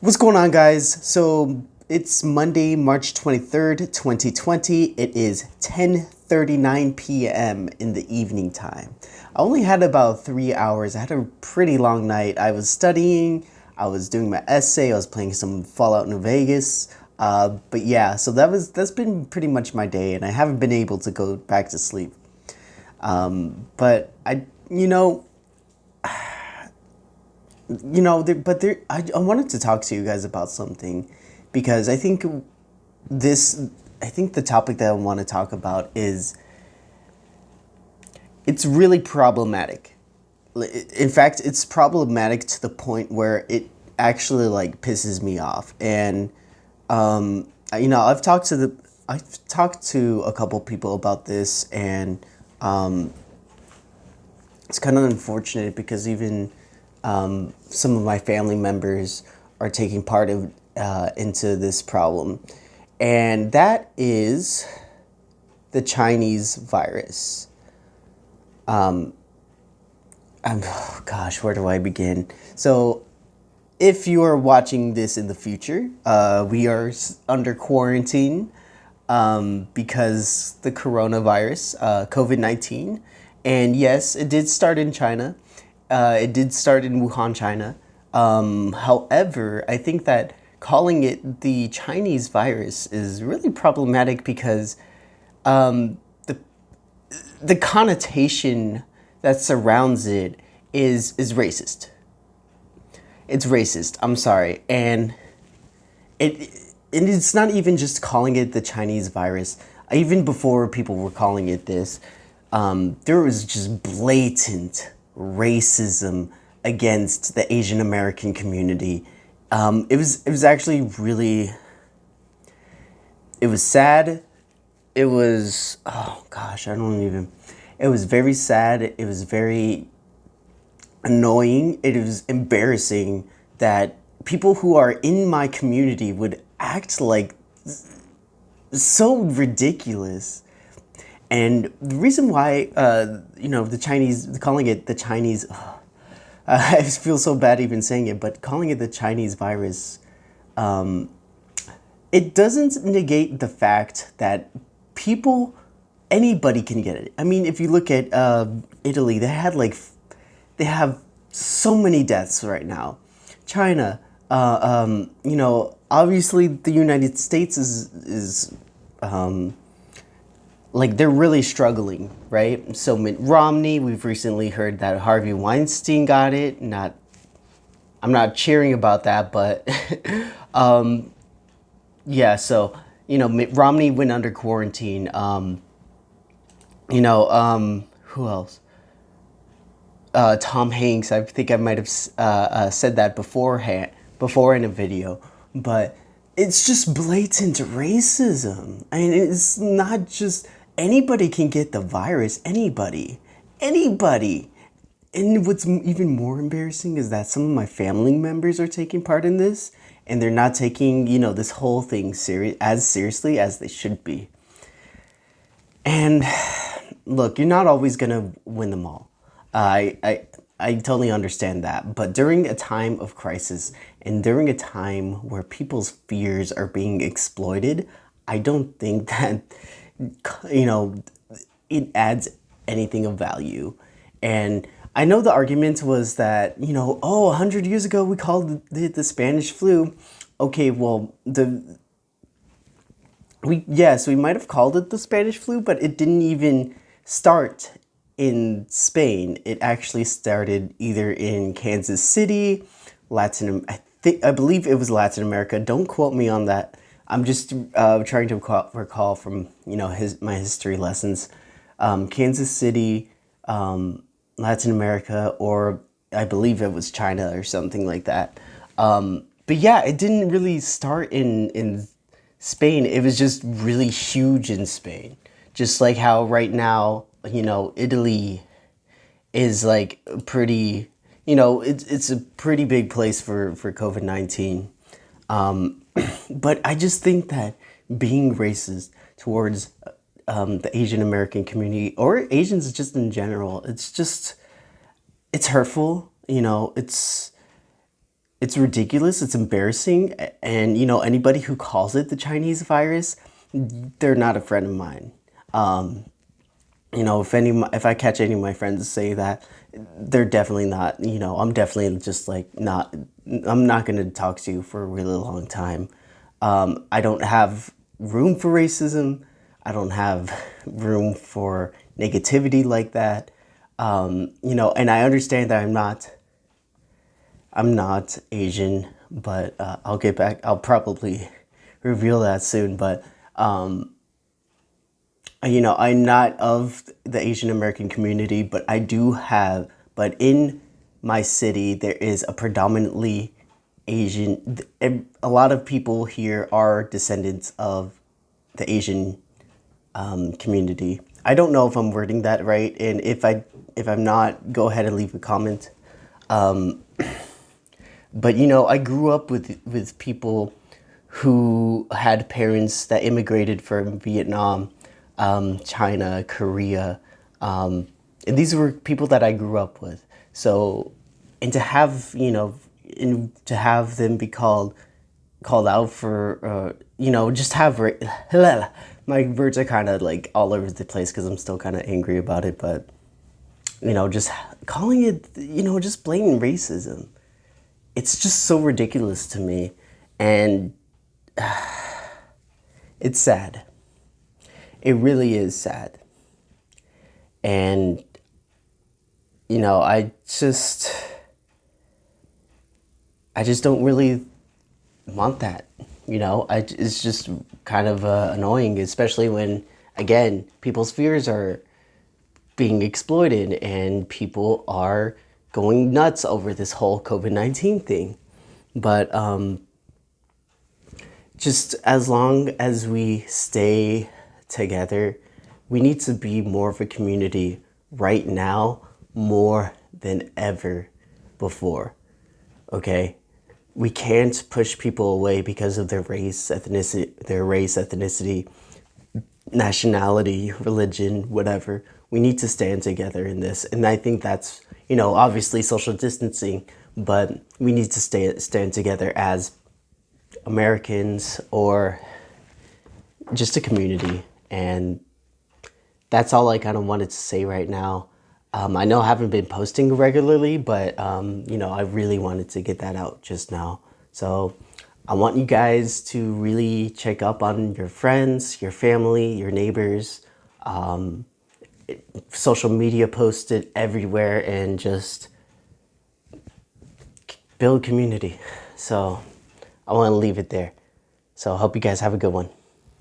What's going on, guys? So it's Monday, March 23rd, 2020. It is 10:39 p.m. in the evening time. I only had about 3 hours. I had a pretty long night. I was studying, I was doing my essay, I was playing some Fallout New Vegas. But yeah, so that's been pretty much my day, and I haven't been able to go back to sleep. But you know, I wanted to talk to you guys about something because this, I think the topic that I want to talk about is it's really problematic. In fact, it's problematic to the point where it actually like pisses me off. And I've talked to a couple people about this, and it's kind of unfortunate because even some of my family members are taking part of into this problem, and that is the Chinese virus. Oh gosh, where do I begin? So, if you are watching this in the future, we are under quarantine because the coronavirus, COVID-19. And yes, it did start in China. It did start in Wuhan, China. However, I think that calling it the Chinese virus is really problematic because the connotation that surrounds it is racist. It's racist. I'm sorry, and it and it's not even just calling it the Chinese virus. Even before people were calling it this, there was just blatant racism against the Asian American community. It was actually really, it was sad. It was, oh gosh, I don't even. It was very sad. It was very annoying. It was embarrassing that people who are in my community would act like so ridiculous. And the reason why, the Chinese, calling it the Chinese, I feel so bad even saying it, but calling it the Chinese virus, it doesn't negate the fact that people, anybody can get it. I mean, if you look at Italy, they have so many deaths right now. China, obviously the United States is like they're really struggling, right? So Mitt Romney, we've recently heard that Harvey Weinstein got it. I'm not cheering about that, but yeah. So Mitt Romney went under quarantine. Who else? Tom Hanks. I think I might have said that before in a video, but it's just blatant racism. I mean, it's not just anybody can get the virus. Anybody. And what's even more embarrassing is that some of my family members are taking part in this, and they're not taking this whole thing as seriously as they should be. And look, you're not always gonna win them all. I totally understand that. But during a time of crisis and during a time where people's fears are being exploited, I don't think that you know it adds anything of value. And I know the argument was that, oh, 100 years ago we called it the Spanish flu. Okay, well, we might have called it the Spanish flu, but it didn't even start in Spain. It actually started either in Kansas City, I believe it was Latin America. Don't quote me on that. I'm just trying to recall from my history lessons. Kansas City, Latin America, or I believe it was China or something like that. But yeah, it didn't really start in Spain. It was just really huge in Spain. Just like how right now, Italy is like pretty, it's a pretty big place for COVID-19. But I just think that being racist towards the Asian American community or Asians just in general, it's hurtful. it's ridiculous, it's embarrassing, and anybody who calls it the Chinese virus, they're not a friend of mine. If I catch any of my friends say that, they're definitely not. I'm definitely just like not. I'm not going to talk to you for a really long time. I don't have room for racism. I don't have room for negativity like that. And I understand that I'm not Asian, but I'll get back. I'll probably reveal that soon. But I'm not of the Asian American community, but but in my city, there is a predominantly Asian, a lot of people here are descendants of the Asian community. I don't know if I'm wording that right, and if I'm not, go ahead and leave a comment. But I grew up with people who had parents that immigrated from Vietnam, China, Korea, and these were people that I grew up with. So, and to have to have them be called out for just have my words are kind of like all over the place because I'm still kind of angry about it, but just calling it just blatant racism, it's just so ridiculous to me, and it's sad. It really is sad. And I just don't really want that. It's just kind of annoying, especially when, again, people's fears are being exploited and people are going nuts over this whole COVID-19 thing. But just as long as we stay together, we need to be more of a community right now, more than ever before. Okay? We can't push people away because of their race, ethnicity, nationality, religion, whatever. We need to stand together in this. And I think that's, obviously social distancing, but we need to stand together as Americans or just a community. And that's all I kind of wanted to say right now. I know I haven't been posting regularly, but I really wanted to get that out just now. So I want you guys to really check up on your friends, your family, your neighbors. Social media posted everywhere, and just build community. So I want to leave it there. So I hope you guys have a good one.